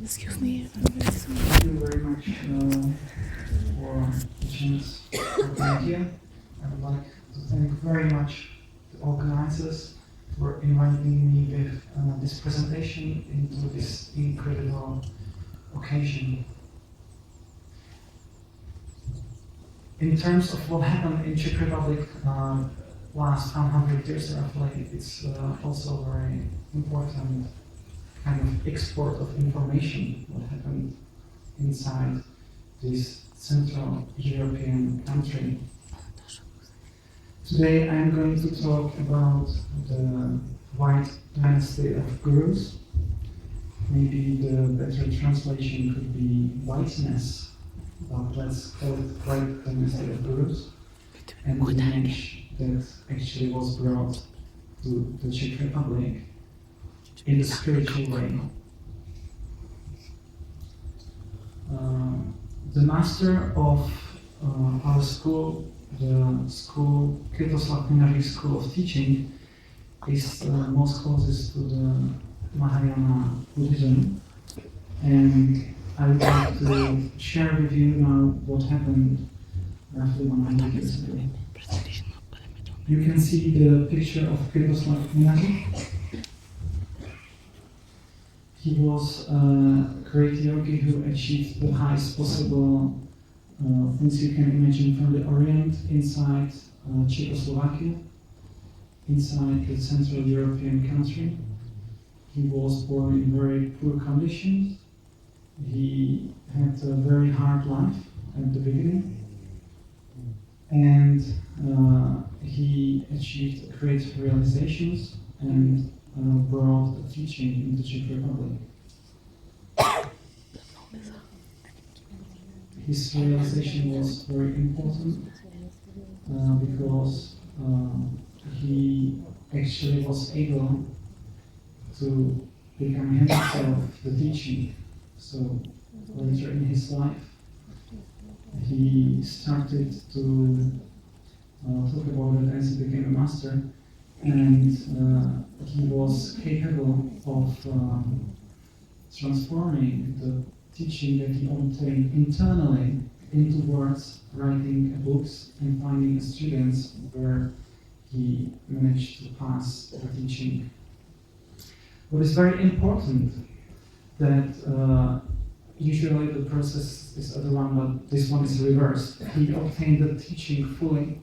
Excuse me. Thank you very much for the chance for being here. I would like to thank very much the organizers for inviting me with this presentation into this incredible occasion. In terms of what happened in Czech Republic last 100 years, I feel like it's also very important kind of export of information what happened inside this Central European country. Today I'm going to talk about the White Dynasty of Gurus. Maybe the better translation could be whiteness, but let's call it White Dynasty of Gurus, and the image that actually was brought to the Czech Republic in a spiritual way. The master of our school, the school Kvetoslav Minarik School of Teaching, is most closest to the Mahayana Buddhism, and I would like to share with you now what happened roughly 100 years ago. You can see the picture of Kvetoslav Minarik. He was a great yogi who achieved the highest possible things you can imagine from the Orient inside Czechoslovakia, inside the Central European country. He was born in very poor conditions. He had a very hard life at the beginning, and he achieved great realizations and brought the teaching into Czech Republic. His realization was very important because he actually was able to become himself the teaching. So later in his life, he started to talk about it as he became a master, and he was capable of transforming the teaching that he obtained internally into words, writing books, and finding students where he managed to pass the teaching. What is very important that usually the process is other one, but this one is reversed. He obtained the teaching fully,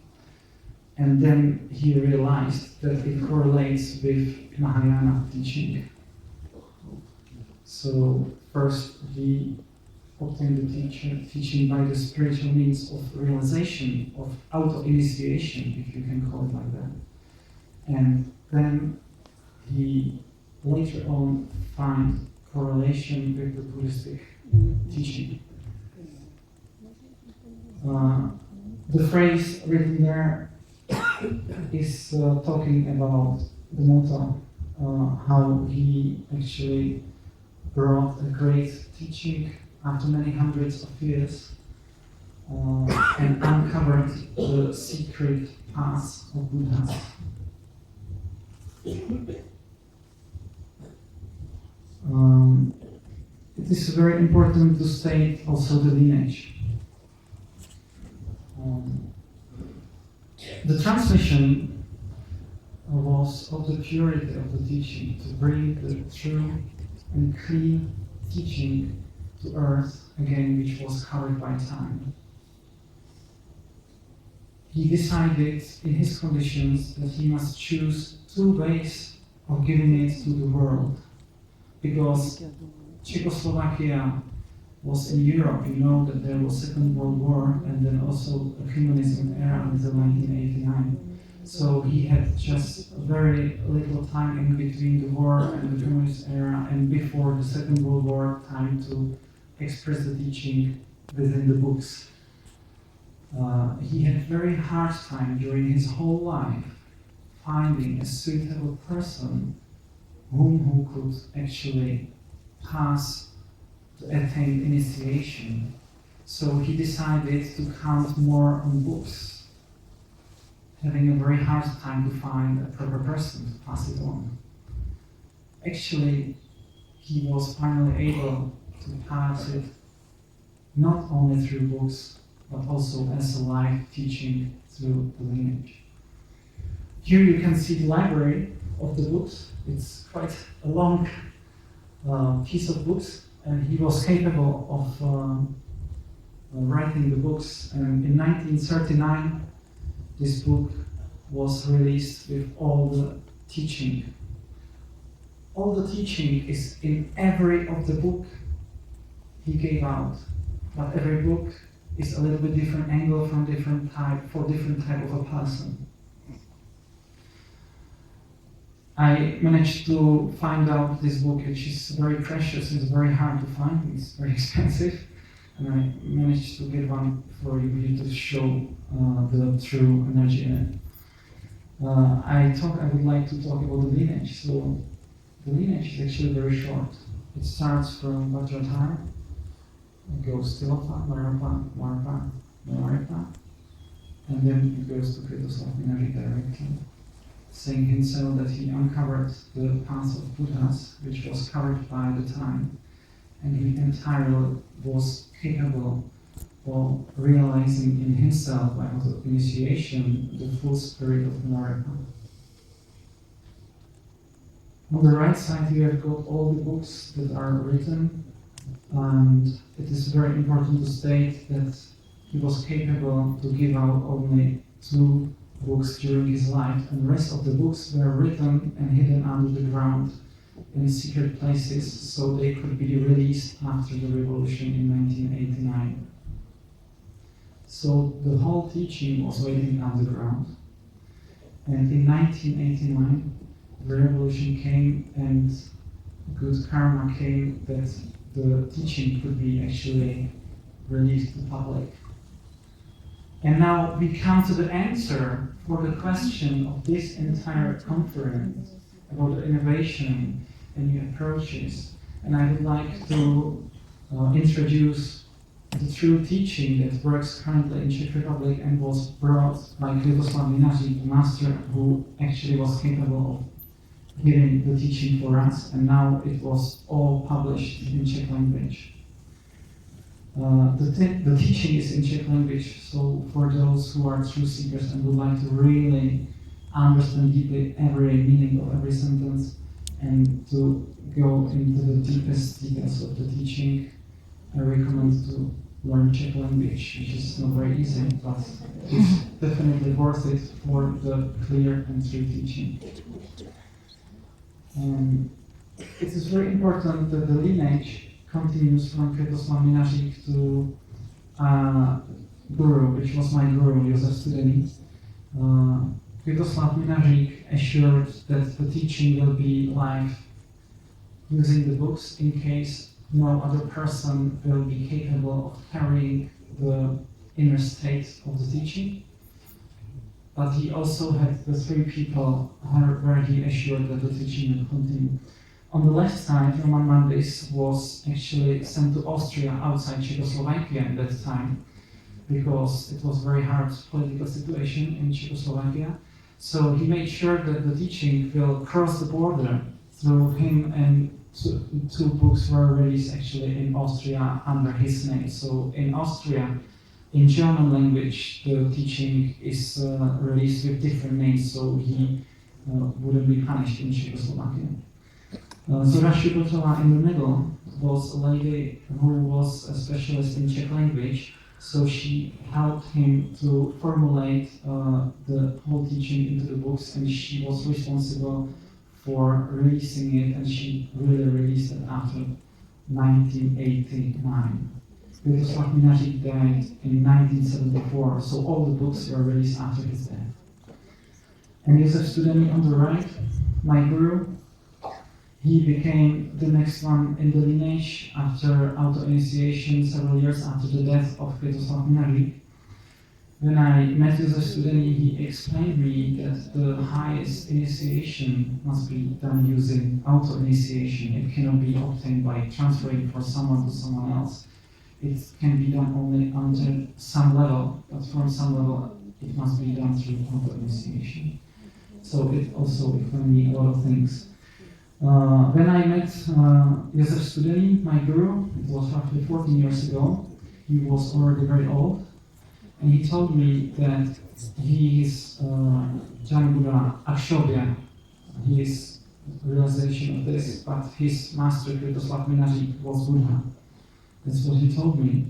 and then he realized that it correlates with Mahayana teaching. So first he obtained the teaching by the spiritual means of realization, of auto-initiation, if you can call it like that. And then he later on find correlation with the Buddhistic teaching. The phrase written there is talking about the motto, how he actually brought a great teaching after many hundreds of years and uncovered the secret paths of Buddha. It is very important to state also the lineage. The transmission was of the purity of the teaching, to bring the true and clean teaching to earth again, which was covered by time. He decided in his conditions that he must choose two ways of giving it to the world, because Czechoslovakia was in Europe. You know that there was Second World War and then also a communism era until 1989. So he had just very little time in between the war and the communist era and before the Second World War time to express the teaching within the books. He had very hard time during his whole life finding a suitable person who could actually pass the attained initiation. So he decided to count more on books, having a very hard time to find a proper person to pass it on. Actually, he was finally able to pass it not only through books, but also as a live teaching through the lineage. Here you can see the library of the books. It's quite a long piece of books, and he was capable of writing the books. And in 1939, this book was released with all the teaching. All the teaching is in every of the book he gave out, but every book is a little bit different angle from different type, for different type of a person. I managed to find out this book, which is very precious, it's very hard to find, it's very expensive, and I managed to get one for you to show the true energy in it. I would like to talk about the lineage. So the lineage is actually very short. It starts from VAJRAYÄNA, it goes to Marpa, and then it goes to Kvetoslav Minarik directly, saying himself that he uncovered the path of Buddhas, which was covered by the time, and he entirely was capable of realizing in himself by initiation the full spirit of America. On the right side you have got all the books that are written, and it is very important to state that he was capable to give out only 2 books during his life, and the rest of the books were written and hidden under the ground in secret places, so they could be released after the revolution in 1989. So the whole teaching was waiting underground. And in 1989, the revolution came and good karma came that the teaching could be actually released to the public. And now we come to the answer for the question of this entire conference about the innovation and new approaches. And I would like to introduce the true teaching that works currently in Czech Republic and was brought by Kvetoslav Minarik, the master who actually was capable of giving the teaching for us, and now it was all published in Czech language. The teaching is in Czech language, so for those who are true seekers and would like to really understand deeply every meaning of every sentence and to go into the deepest details of the teaching, I recommend to learn Czech language, which is not very easy, but it's definitely worth it for the clear and true teaching. It is very important that the lineage continues from Kvetoslav Minarik to Guru, which was my Guru, Josef Studeni. Kvetoslav Minarik assured that the teaching will be live using the books in case no other person will be capable of carrying the inner state of the teaching. But he also had the 3 people where he assured that the teaching will continue. On the left side, Roman Mandis was actually sent to Austria outside Czechoslovakia at that time, because it was very hard political situation in Czechoslovakia. So he made sure that the teaching will cross the border through him, and 2 books were released actually in Austria under his name. So in Austria, in German language, the teaching is released with different names, so he wouldn't be punished in Czechoslovakia. Zora Shubotova in the middle was a lady who was a specialist in Czech language, so she helped him to formulate the whole teaching into the books, and she was responsible for releasing it, and she really released it after 1989. Kvetoslav Minarik died in 1974, so all the books were released after his death. And Josef Studeni on the right, my guru, he became the next one in the lineage after auto-initiation several years after the death of Kvetoslav Minarik. When I met Josef Studeni, he explained me that the highest initiation must be done using auto-initiation. It cannot be obtained by transferring from someone to someone else. It can be done only until some level, but from some level it must be done through auto-initiation. So it also explained me a lot of things. When I met Josef Studeni, my guru, it was roughly 14 years ago. He was already very old, and he told me that he is Giant Buddha Akshobhya, his realization of this, but his master Kvetoslav Minarik was Buddha. That's what he told me.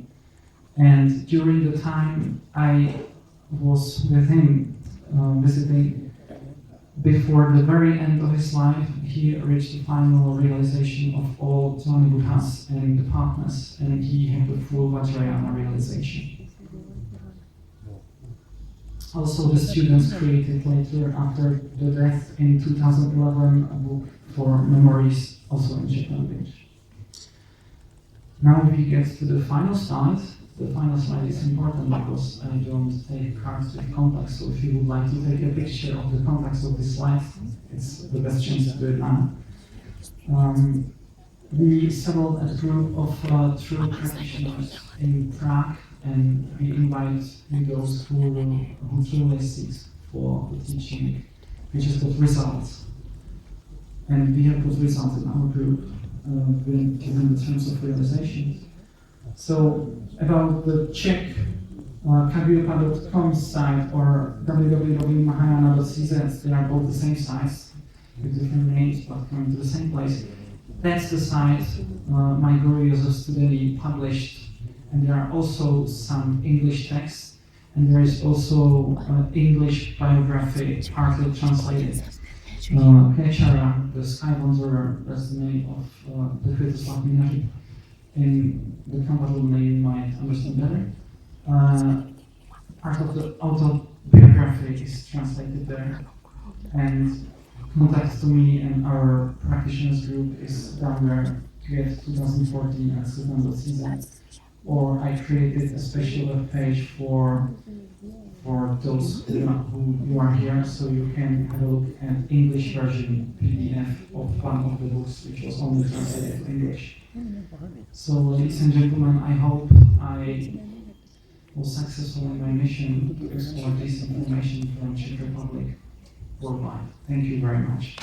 And during the time I was with him visiting, before the very end of his life, he reached the final realization of all 20 Buddhas and the partners, and he had the full VAJRAYÄNA realization. Also, the students created later, after the death in 2011, a book for memories, also in Czech language. Now we get to the final slide. The final slide is important because I don't take cards with contacts, so if you would like to take a picture of the contacts of this slide, it's the best chance to do it now. We settled a group of true practitioners in Prague, and we invite those who truly seek for the teaching, which has got results. And we have got results in our group, given the terms of realization. So, about the Czech kagyupa.com site or www.mahayana.cz, they are both the same sites with different names but coming to the same place. That's the site my guru Josef Studeni published, and there are also some English texts, and there is also English biography partly translated. Kečara, the Sky Wanderer, that's the name of the Kvetoslav Minarik. In the compatible name you might understand better. Part of the autobiography is translated there, and contact to me and our practitioners group is down there, kvet.2014.cz, or I created a special web page for those who are here, so you can have a look at English version PDF of one of the books, which was only translated to English. So, ladies and gentlemen, I hope I was successful in my mission to export this information from Czech Republic worldwide. Thank you very much.